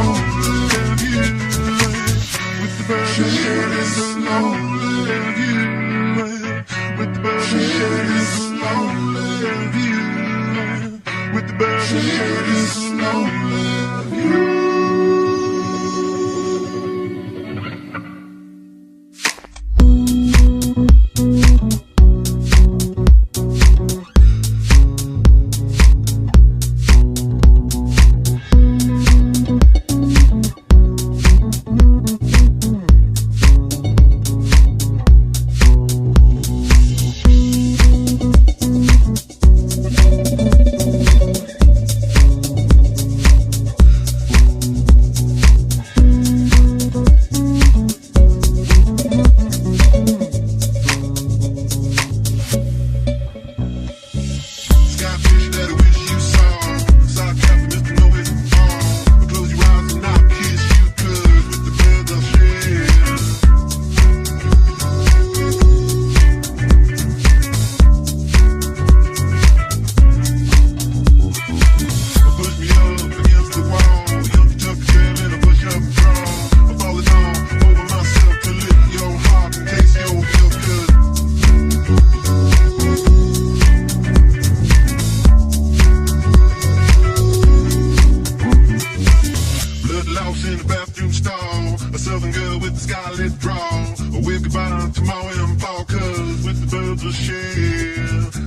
lonely view. With the birds sharing the lonely view. With the birds sharing the lonely view. With the birds sharing the lonely view.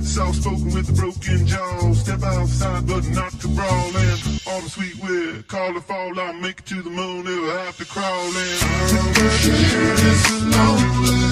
Soft-spoken with the broken jaw. Step outside but not to brawl. And all the sweet weird call to fall. I'll make it to the moon. Never have to crawl in. Lonely.